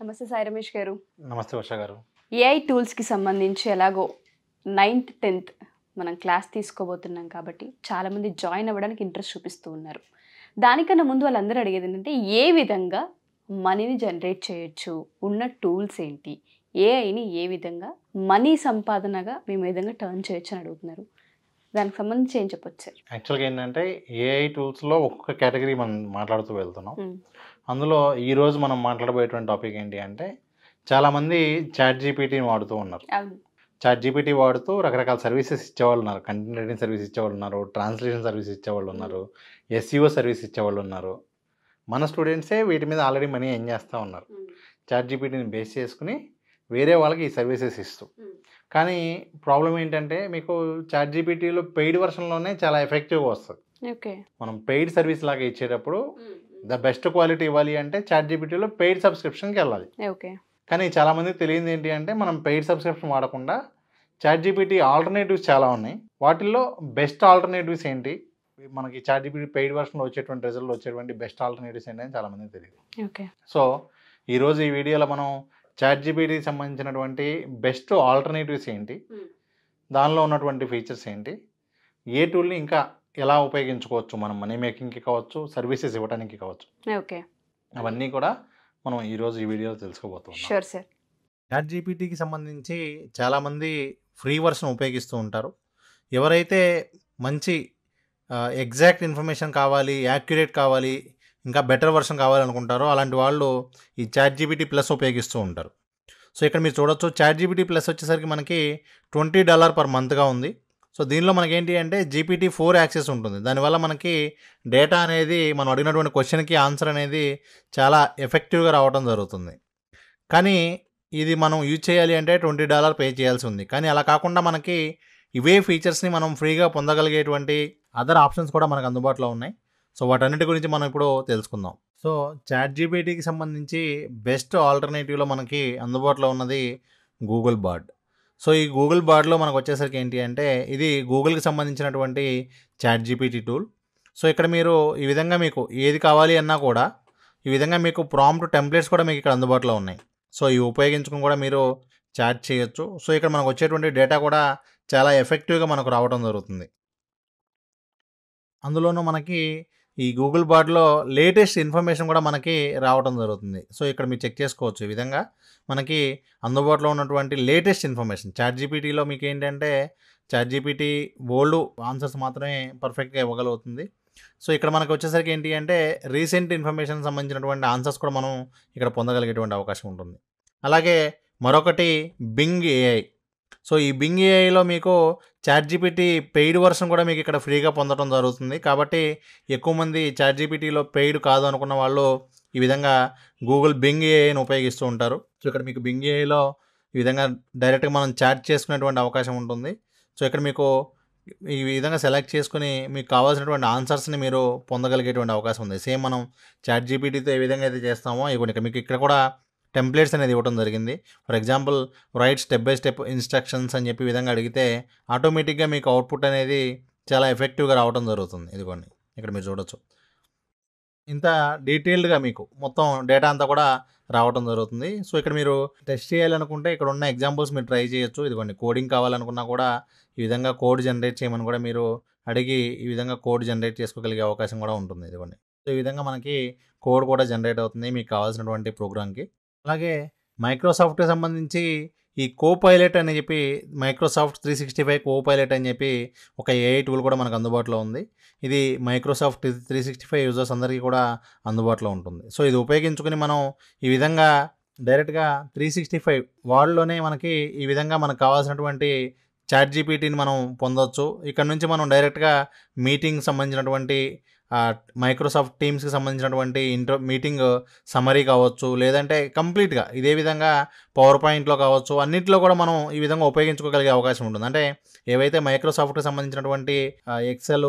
నమస్తే సాయి రమేష్ గారు. నమస్తే ఉషా గారు. ఏఐ టూల్స్కి సంబంధించి ఎలాగో 9th 10th మనం క్లాస్ తీసుకోబోతున్నాం కాబట్టి చాలామంది జాయిన్ అవ్వడానికి ఇంట్రెస్ట్ చూపిస్తూ ఉన్నారు. దానికన్నా ముందు వాళ్ళందరూ అడిగేది ఏంటంటే ఏ విధంగా మనీని జనరేట్ చేయొచ్చు, ఉన్న టూల్స్ ఏంటి, ఏఐని ఏ విధంగా మనీ సంపాదనగా మేము ఏ విధంగా టర్న్ చేయొచ్చు అని అడుగుతున్నారు. దానికి సంబంధించి ఏం చెప్పొచ్చు సార్? యాక్చువల్గా ఏంటంటే ఏఐ టూల్స్లో ఒక్కొక్క కేటగిరీ మనం మాట్లాడుతూ వెళ్తున్నాం. అందులో ఈరోజు మనం మాట్లాడబోయేటువంటి టాపిక్ ఏంటి అంటే చాలామంది చాట్ జీపీటీని వాడుతూ ఉన్నారు. చాట్ జీపీటీ వాడుతూ రకరకాల సర్వీసెస్ ఇచ్చేవాళ్ళు ఉన్నారు. కంటెంట్ రైటింగ్ సర్వీస్ ఇచ్చేవాళ్ళు ఉన్నారు, ట్రాన్స్లేషన్ సర్వీస్ ఇచ్చేవాళ్ళు ఉన్నారు, ఎస్ఈఓ సర్వీస్ ఇచ్చేవాళ్ళు ఉన్నారు. మన స్టూడెంట్సే వీటి మీద ఆల్రెడీ మనీ ఏం చేస్తూ ఉన్నారు. చాట్ జీపీటీని బేస్ చేసుకుని వేరే వాళ్ళకి ఈ సర్వీసెస్ ఇస్తూ. కానీ ప్రాబ్లం ఏంటంటే మీకు చాట్ జీపీటీలో పెయిడ్ వర్షన్లోనే చాలా ఎఫెక్టివ్గా వస్తుంది. మనం పెయిడ్ సర్వీస్ లాగా ఇచ్చేటప్పుడు ద బెస్ట్ క్వాలిటీ ఇవ్వాలి అంటే చాట్ జీపీటీలో పెయిడ్ సబ్స్క్రిప్షన్కి వెళ్ళాలి. కానీ చాలామంది తెలియదు ఏంటి అంటే మనం పెయిడ్ సబ్స్క్రిప్షన్ వాడకుండా చాట్ జీపీటీ ఆల్టర్నేటివ్స్ చాలా ఉన్నాయి. వాటిల్లో బెస్ట్ ఆల్టర్నేటివ్స్ ఏంటి, మనకి చాట్ జీపీటీ పెయిడ్ వర్షన్లో వచ్చేటువంటి రిజల్ట్ వచ్చేటువంటి బెస్ట్ ఆల్టర్నేటివ్స్ ఏంటి అని చాలామంది తెలియదు. సో ఈరోజు ఈ వీడియోలో మనం చాట్ జీపీటీకి సంబంధించినటువంటి బెస్ట్ ఆల్టర్నేటివ్స్ ఏంటి, దానిలో ఉన్నటువంటి ఫీచర్స్ ఏంటి, ఏ టూల్ని ఇంకా ఎలా ఉపయోగించుకోవచ్చు మనం మనీ మేకింగ్కి కావచ్చు, సర్వీసెస్ ఇవ్వడానికి కావచ్చు, అవన్నీ కూడా మనం ఈరోజు ఈ వీడియోలో తెలుసుకోబోతున్నాం. Sure sir. చాట్ జీపీటీకి సంబంధించి చాలామంది ఫ్రీ వర్షన్ ఉపయోగిస్తూ ఉంటారు. ఎవరైతే మంచి ఎగ్జాక్ట్ ఇన్ఫర్మేషన్ కావాలి, యాక్యురేట్ కావాలి, ఇంకా బెటర్ వర్షన్ కావాలనుకుంటారో అలాంటి వాళ్ళు ఈ చాట్ జీపీటీ ప్లస్ ఉపయోగిస్తూ ఉంటారు. సో ఇక్కడ మీరు చూడొచ్చు, చాట్ జీపీటీ ప్లస్ వచ్చేసరికి మనకి $20 per monthగా ఉంది. సో దీనిలో మనకి ఏంటి అంటే GPT-4 యాక్సెస్ ఉంటుంది. దానివల్ల మనకి డేటా అనేది మనం అడిగినటువంటి క్వశ్చన్కి ఆన్సర్ అనేది చాలా ఎఫెక్టివ్గా రావడం జరుగుతుంది. కానీ ఇది మనం యూజ్ చేయాలి అంటే $20 పే చేయాల్సి ఉంది. కానీ అలా కాకుండా మనకి ఇవే ఫీచర్స్ని మనం ఫ్రీగా పొందగలిగేటువంటి అదర్ ఆప్షన్స్ కూడా మనకు అందుబాటులో ఉన్నాయి. సో వాటన్నిటి గురించి మనం ఇప్పుడు తెలుసుకుందాం. సో చాట్ జీపీటీకి సంబంధించి బెస్ట్ ఆల్టర్నేటివ్లో మనకి అందుబాటులో ఉన్నది గూగుల్ బార్డ్. సో ఈ గూగుల్ బార్డ్లో మనకు వచ్చేసరికి ఏంటి అంటే ఇది గూగుల్కి సంబంధించినటువంటి చాట్ జీపీటీ టూల్. సో ఇక్కడ మీరు ఈ విధంగా మీకు ఏది కావాలి అన్నా కూడా ఈ విధంగా మీకు ప్రాంప్ట్ టెంప్లెట్స్ కూడా మీకు ఇక్కడ అందుబాటులో ఉన్నాయి. సో ఇవి ఉపయోగించుకుని కూడా మీరు చాట్ చేయొచ్చు. సో ఇక్కడ మనకు వచ్చేటువంటి డేటా కూడా చాలా ఎఫెక్టివ్గా మనకు రావడం జరుగుతుంది. అందులోనూ మనకి ఈ గూగుల్ బార్డ్లో లేటెస్ట్ ఇన్ఫర్మేషన్ కూడా మనకి రావడం జరుగుతుంది. సో ఇక్కడ మీరు చెక్ చేసుకోవచ్చు. ఈ విధంగా మనకి అందుబాటులో ఉన్నటువంటి లేటెస్ట్ ఇన్ఫర్మేషన్ చాట్ జీపీటీలో మీకు ఏంటంటే చాట్ జీపీటీ ఓల్డ్ ఆన్సర్స్ మాత్రమే పర్ఫెక్ట్గా ఇవ్వగలుగుతుంది. సో ఇక్కడ మనకు వచ్చేసరికి ఏంటి అంటే రీసెంట్ ఇన్ఫర్మేషన్ సంబంధించినటువంటి ఆన్సర్స్ కూడా మనం ఇక్కడ పొందగలిగేటువంటి అవకాశం ఉంటుంది. అలాగే మరొకటి బింగ్ ఏఐ. సో ఈ బింగ్ ఏఐలో మీకు చాట్ జీపీటీ పెయిడ్ వర్షన్ కూడా మీకు ఇక్కడ ఫ్రీగా పొందడం జరుగుతుంది. కాబట్టి ఎక్కువ మంది చాట్ జీపీటీలో పెయిడ్ కాదు అనుకున్న వాళ్ళు ఈ విధంగా గూగుల్ బింగ్ ఏఐని ఉపయోగిస్తూ ఉంటారు. సో ఇక్కడ మీకు బింగ్ ఏఐలో ఈ విధంగా డైరెక్ట్గా మనం చాట్ చేసుకునేటువంటి అవకాశం ఉంటుంది. సో ఇక్కడ మీకు ఈ విధంగా సెలెక్ట్ చేసుకుని మీకు కావాల్సినటువంటి ఆన్సర్స్ని మీరు పొందగలిగేటువంటి అవకాశం ఉంది. సేమ్ మనం చాట్ జీపీటీతో ఏ విధంగా అయితే చేస్తామో ఇక మీకు ఇక్కడ కూడా టెంప్లెట్స్ అనేది ఇవ్వడం జరిగింది. For example right step by step instructions అని చెప్పి విధంగా అడిగితే ఆటోమేటిక్గా మీకు అవుట్పుట్ అనేది చాలా ఎఫెక్టివ్గా రావడం జరుగుతుంది. ఇదిగోండి ఇక్కడ మీరు చూడొచ్చు, ఇంత డీటెయిల్డ్గా మీకు మొత్తం డేటా అంతా కూడా రావడం జరుగుతుంది. సో ఇక్కడ మీరు టెస్ట్ చేయాలనుకుంటే ఇక్కడ ఉన్న ఎగ్జాంపుల్స్ మీరు ట్రై చేయొచ్చు. ఇదిగోండి కోడింగ్ కావాలనుకున్నా కూడా ఈ విధంగా కోడ్ జనరేట్ చేయమని కూడా మీరు అడిగి ఈ విధంగా కోడ్ జనరేట్ చేసుకోగలిగే అవకాశం కూడా ఉంటుంది. ఇదిగోండి సో ఈ విధంగా మనకి కోడ్ కూడా జనరేట్ అవుతుంది మీకు కావాల్సినటువంటి ప్రోగ్రామ్కి. అలాగే మైక్రోసాఫ్ట్కి సంబంధించి ఈ కోపైలట్ అని చెప్పి మైక్రోసాఫ్ట్ 365 కోపైలట్ అని చెప్పి ఒక ఏఐ టూల్ కూడా మనకు అందుబాటులో ఉంది. ఇది మైక్రోసాఫ్ట్ 365 యూజర్స్ అందరికీ కూడా అందుబాటులో ఉంటుంది. సో ఇది ఉపయోగించుకుని మనం ఈ విధంగా డైరెక్ట్గా 365 వార్డ్లోనే మనకి ఈ విధంగా మనకు కావాల్సినటువంటి చాట్ జీపీటీని మనం పొందవచ్చు. ఇక్కడ నుంచి మనం డైరెక్ట్గా మీటింగ్ సంబంధించినటువంటి మైక్రోసాఫ్ట్ టీమ్స్కి సంబంధించినటువంటి మీటింగ్ సమరీ కావచ్చు, లేదంటే కంప్లీట్గా ఇదే విధంగా పవర్ పాయింట్లో కావచ్చు, అన్నింటిలో కూడా మనం ఈ విధంగా ఉపయోగించుకోగలిగే అవకాశం ఉంటుంది. అంటే ఏవైతే మైక్రోసాఫ్ట్కి సంబంధించినటువంటి ఎక్సెల్,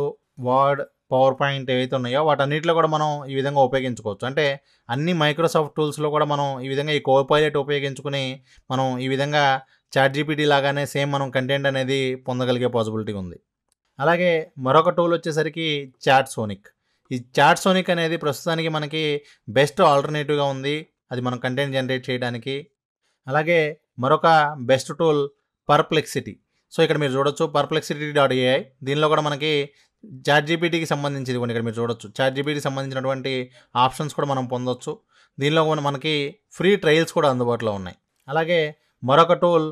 వర్డ్, పవర్ పాయింట్ ఏవైతే ఉన్నాయో వాటన్నిటిలో కూడా మనం ఈ విధంగా ఉపయోగించుకోవచ్చు. అంటే అన్ని మైక్రోసాఫ్ట్ టూల్స్లో కూడా మనం ఈ విధంగా ఈ కోపైలట్ ఉపయోగించుకుని మనం ఈ విధంగా చాట్ జీపీటీ లాగానే సేమ్ మనం కంటెంట్ అనేది పొందగలిగే పాసిబిలిటీ ఉంది. అలాగే మరొక టూల్ వచ్చేసరికి చాట్ సోనిక్. ఈ చాట్ సోనిక్ అనేది ప్రస్తుతానికి మనకి బెస్ట్ ఆల్టర్నేటివ్గా ఉంది. అది మనం కంటెంట్ జనరేట్ చేయడానికి. అలాగే మరొక బెస్ట్ టూల్ పర్ప్లెక్సిటీ. సో ఇక్కడ మీరు చూడొచ్చు perplexity.ai. దీనిలో కూడా మనకి చాట్ జీపీటీకి సంబంధించింది కూడా ఇక్కడ మీరు చూడొచ్చు. చాట్ జీపీటీకి సంబంధించినటువంటి ఆప్షన్స్ కూడా మనం పొందొచ్చు. దీనిలో కూడా మనకి ఫ్రీ ట్రయల్స్ కూడా అందుబాటులో ఉన్నాయి. అలాగే మరొక టూల్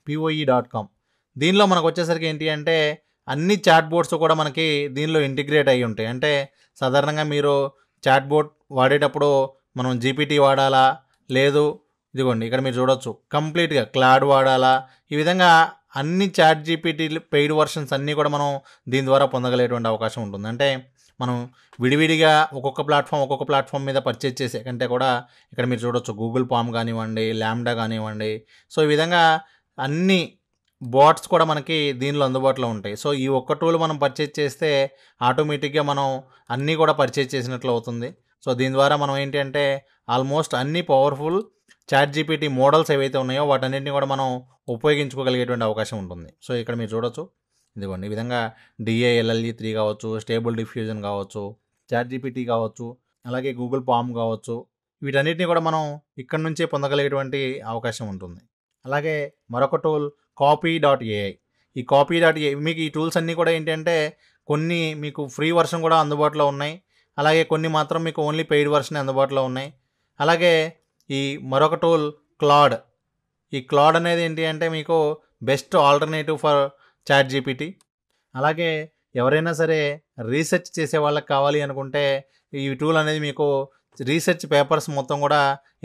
poe.com. దీనిలో మనకు వచ్చేసరికి ఏంటి అంటే అన్ని చాట్ బోర్డ్స్ కూడా మనకి దీనిలో ఇంటిగ్రేట్ అయ్యి ఉంటాయి. అంటే సాధారణంగా మీరు చాట్ బోర్డ్ వాడేటప్పుడు మనం జీపీటీ వాడాలా, లేదు ఇదిగోండి ఇక్కడ మీరు చూడొచ్చు కంప్లీట్గా క్లాడ్ వాడాలా, ఈ విధంగా అన్ని చాట్ జీపీటీ పెయిడ్ వర్షన్స్ అన్నీ కూడా మనం దీని ద్వారా పొందగలిగేటువంటి అవకాశం ఉంటుంది. అంటే మనం విడివిడిగా ఒక్కొక్క ప్లాట్ఫామ్ మీద పర్చేజ్ చేసే కంటే కూడా ఇక్కడ మీరు చూడొచ్చు గూగుల్ పామ్ కానివ్వండి, ల్యాండా కానివ్వండి. సో ఈ విధంగా అన్ని బాట్స్ కూడా మనకి దీనిలో అందుబాటులో ఉంటాయి. సో ఈ ఒక్క టూల్ మనం పర్చేజ్ చేస్తే ఆటోమేటిక్గా మనం అన్నీ కూడా పర్చేజ్ చేసినట్లు అవుతుంది. సో దీని ద్వారా మనం ఏంటి అంటే ఆల్మోస్ట్ అన్ని పవర్ఫుల్ చాట్ జీపీటీ మోడల్స్ ఏవైతే ఉన్నాయో వాటన్నిటిని కూడా మనం ఉపయోగించుకోగలిగేటువంటి అవకాశం ఉంటుంది. సో ఇక్కడ మీరు చూడొచ్చు ఇదిగోండి ఈ విధంగా DALLE3 కావచ్చు, స్టేబుల్ డిఫ్యూజన్ కావచ్చు, చాట్ జీపీటీ కావచ్చు, అలాగే గూగుల్ పామ్ కావచ్చు, వీటన్నిటిని కూడా మనం ఇక్కడ నుంచే పొందగలిగేటువంటి అవకాశం ఉంటుంది. అలాగే మరొక టూల్ copy.ai. ఈ copy.ai మీకు ఈ టూల్స్ అన్నీ కూడా ఏంటంటే కొన్ని మీకు ఫ్రీ వర్షన్ కూడా అందుబాటులో ఉన్నాయి. అలాగే కొన్ని మాత్రం మీకు ఓన్లీ పెయిడ్ వర్షన్ అందుబాటులో ఉన్నాయి. అలాగే ఈ మరొక టూల్ క్లాడ్. ఈ క్లాడ్ అనేది ఏంటి అంటే మీకు best alternative for chat GPT. అలాగే ఎవరైనా సరే రీసెర్చ్ చేసే వాళ్ళకి కావాలి అనుకుంటే ఈ టూల్ అనేది మీకు రీసెర్చ్ పేపర్స్ మొత్తం కూడా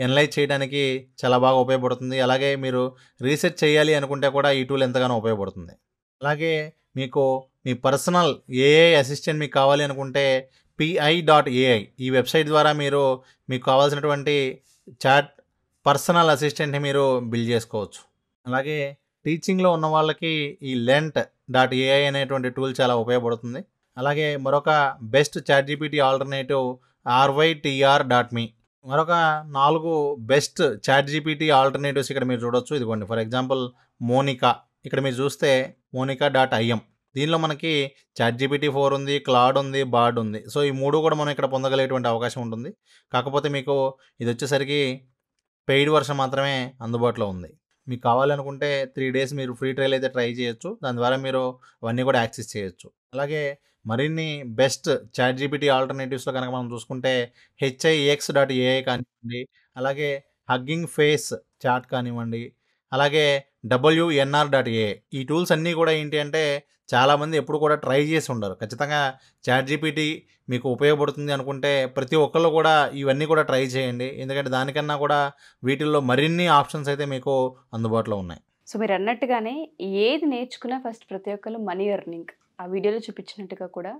ఎనలైజ్ చేయడానికి చాలా బాగా ఉపయోగపడుతుంది. అలాగే మీరు రీసెర్చ్ చేయాలి అనుకుంటే కూడా ఈ టూల్ ఎంతగానో ఉపయోగపడుతుంది. అలాగే మీకు మీ పర్సనల్ ఏఐ అసిస్టెంట్ మీకు కావాలి అనుకుంటే pi.ai ఈ వెబ్సైట్ ద్వారా మీరు మీకు కావాల్సినటువంటి చాట్ పర్సనల్ అసిస్టెంట్ని మీరు బిల్డ్ చేసుకోవచ్చు. అలాగే టీచింగ్లో ఉన్న వాళ్ళకి ఈ lent.ai అనేటువంటి టూల్ చాలా ఉపయోగపడుతుంది. అలాగే మరొక best chat GPT alternative rytr.me. మరొక 4 బెస్ట్ చాట్ జీపీటీ ఆల్టర్నేటివ్స్ ఇక్కడ మీరు చూడొచ్చు. ఇదిగోండి ఫర్ ఎగ్జాంపుల్ మోనికా. ఇక్కడ మీరు చూస్తే monica.im. దీనిలో మనకి చాట్ జీపీటీ 4 ఉంది, క్లాడ్ ఉంది, బార్డ్ ఉంది. సో ఈ 3 కూడా మనం ఇక్కడ పొందగలిగేటువంటి అవకాశం ఉంటుంది. కాకపోతే మీకు ఇది వచ్చేసరికి పెయిడ్ వర్షన్ మాత్రమే అందుబాటులో ఉంది. మీకు కావాలనుకుంటే 3 days మీరు ఫ్రీ ట్రయల్ అయితే ట్రై చేయొచ్చు. దాని ద్వారా మీరు అవన్నీ కూడా యాక్సెస్ చేయొచ్చు. అలాగే మరిన్ని బెస్ట్ చాట్ జీపీటీ ఆల్టర్నేటివ్స్లో కనుక మనం చూసుకుంటే hix.ai కానివ్వండి, అలాగే హగ్గింగ్ ఫేస్ చాట్ కానివ్వండి, అలాగే WNR.ai. ఈ టూల్స్ అన్నీ కూడా ఏంటి అంటే చాలామంది ఎప్పుడు కూడా ట్రై చేసి ఉండరు. ఖచ్చితంగా చాట్ జీపీటీ మీకు ఉపయోగపడుతుంది అనుకుంటే ప్రతి ఒక్కళ్ళు కూడా ఇవన్నీ కూడా ట్రై చేయండి. ఎందుకంటే దానికన్నా కూడా వీటిల్లో మరిన్ని ఆప్షన్స్ అయితే మీకు అందుబాటులో ఉన్నాయి. సో మీరు అన్నట్టుగానే ఏది నేర్చుకున్నా ఫస్ట్ ప్రతి ఒక్కరు మనీ ఎర్నింగ్. ఆ వీడియోలో చూపించినట్టుగా కూడా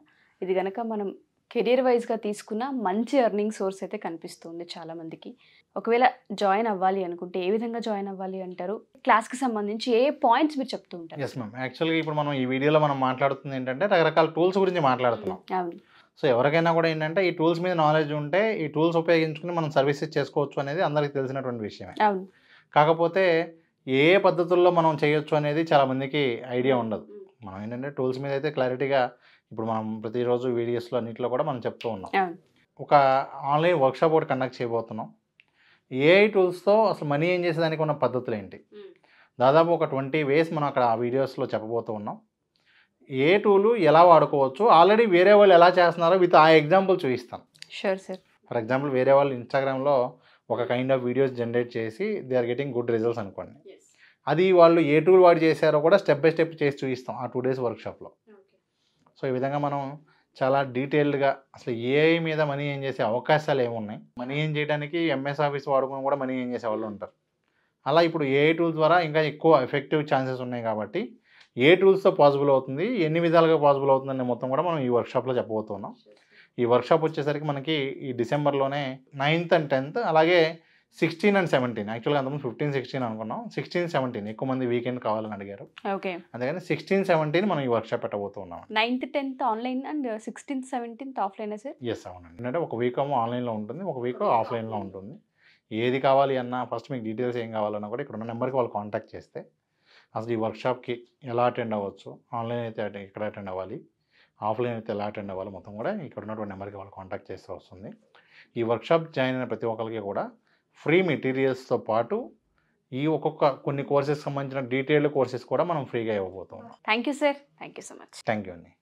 ఇది కనుక మనం కెరియర్ వైజ్గా తీసుకున్న మంచి ఎర్నింగ్ సోర్స్ అయితే కనిపిస్తుంది చాలామందికి. ఒకవేళ జాయిన్ అవ్వాలి అనుకుంటే ఏ విధంగా జాయిన్ అవ్వాలి అంటారు? క్లాస్కి సంబంధించి ఏ పాయింట్స్ మీరు చెప్తూ ఉంటారు? Yes ma'am. యాక్చువల్గా ఇప్పుడు మనం ఈ వీడియోలో మనం మాట్లాడుతుంది ఏంటంటే రకరకాల టూల్స్ గురించి మాట్లాడుతున్నాం. అవును. సో ఎవరికైనా కూడా ఏంటంటే ఈ టూల్స్ మీద నాలెడ్జ్ ఉంటే ఈ టూల్స్ ఉపయోగించుకుని మనం సర్వీసెస్ చేసుకోవచ్చు అనేది అందరికీ తెలిసినటువంటి విషయమే. అవును. కాకపోతే ఏ పద్ధతుల్లో మనం చేయొచ్చు అనేది చాలామందికి ఐడియా ఉండదు. మనం ఏంటంటే టూల్స్ మీద అయితే క్లారిటీగా ఇప్పుడు మనం ప్రతిరోజు వీడియోస్లో అన్నింటిలో కూడా మనం చెప్తూ ఉన్నాం. అవును. ఒక ఆన్లైన్ వర్క్షాప్ ఒకటి కండక్ట్ చేయబోతున్నాం. ఏఐ టూల్స్తో అసలు మనీ ఏం చేసేదానికి ఉన్న పద్ధతులు ఏంటి, దాదాపు ఒక 20 ways మనం అక్కడ ఆ వీడియోస్లో చెప్పబోతూ ఉన్నాం. ఏ టూలు ఎలా వాడుకోవచ్చు, ఆల్రెడీ వేరే వాళ్ళు ఎలా చేస్తున్నారో విత్ ఆ ఎగ్జాంపుల్ చూపిస్తాను. Sure sir. ఫర్ ఎగ్జాంపుల్ వేరే వాళ్ళు ఇన్స్టాగ్రామ్లో ఒక కైండ్ ఆఫ్ వీడియోస్ జనరేట్ చేసి they are getting good results అనుకోండి. అది వాళ్ళు ఏ టూల్ వాడి చేశారో కూడా స్టెప్ బై స్టెప్ చేసి చూపిస్తాం ఆ 2 days వర్క్షాప్లో. సో ఈ విధంగా మనం చాలా డీటెయిల్డ్గా అసలు ఏఐ మీద మనీ ఏం చేసే అవకాశాలు ఏమున్నాయి, మనీ ఏం చేయడానికి ఎంఎస్ ఆఫీస్ వాడుకుని కూడా మనీ ఏం చేసే వాళ్ళు ఉంటారు. అలా ఇప్పుడు ఏఐ టూల్స్ ద్వారా ఇంకా ఎక్కువ ఎఫెక్టివ్ ఛాన్సెస్ ఉన్నాయి కాబట్టి ఏ టూల్స్తో పాసిబుల్ అవుతుంది, ఎన్ని విధాలుగా పాసిబుల్ అవుతుందనే మొత్తం కూడా మనం ఈ వర్క్షాప్లో చెప్పబోతున్నాం. ఈ వర్క్షాప్ వచ్చేసరికి మనకి ఈ డిసెంబర్లోనే 9th and 10th, అలాగే 16 and 17. యాక్చువల్గా అంతకుముందు 15, 16 అనుకున్నాం. 16, 17 ఎక్కువ మంది వీకెండ్ కావాలని అడిగారు. ఓకే. అందుకని 16, 17 మనం ఈ వర్క్షాప్ పెట్టబోతున్నాం. 9th, 10th online and 16th, 17th offline sir? Yes అవునండి. అంటే ఒక వీక్ ఏమో ఆన్లైన్లో ఉంటుంది, ఒక వీక్ ఆఫ్లైన్లో ఉంటుంది. ఏది కావాలి అన్నా ఫస్ట్ మీకు డీటెయిల్స్ ఏం కావాలన్నా కూడా ఇక్కడ ఉన్న నెంబర్కి వాళ్ళు కాంటాక్ట్ చేస్తే అసలు ఈ వర్క్షాప్కి ఎలా అటెండ్ అవ్వచ్చు, ఆన్లైన్ అయితే ఎక్కడ అటెండ్ అవ్వాలి, ఆఫ్లైన్ అయితే ఎలా అటెండ్ అవ్వాలి మొత్తం కూడా ఇక్కడ ఉన్నటువంటి నెంబర్కి వాళ్ళు కాంటాక్ట్ చేస్తే వస్తుంది. ఈ వర్క్షాప్ జాయిన్ అయిన ప్రతి ఒక్కరికి కూడా ఫ్రీ మెటీరియల్స్తో పాటు ఈ కొన్ని కోర్సెస్ సంబంధించిన డీటెయిల్డ్ కోర్సెస్ కూడా మనం ఫ్రీగా ఇవ్వబోతున్నాం. Thank you sir, thank you so much. Thank you అండి.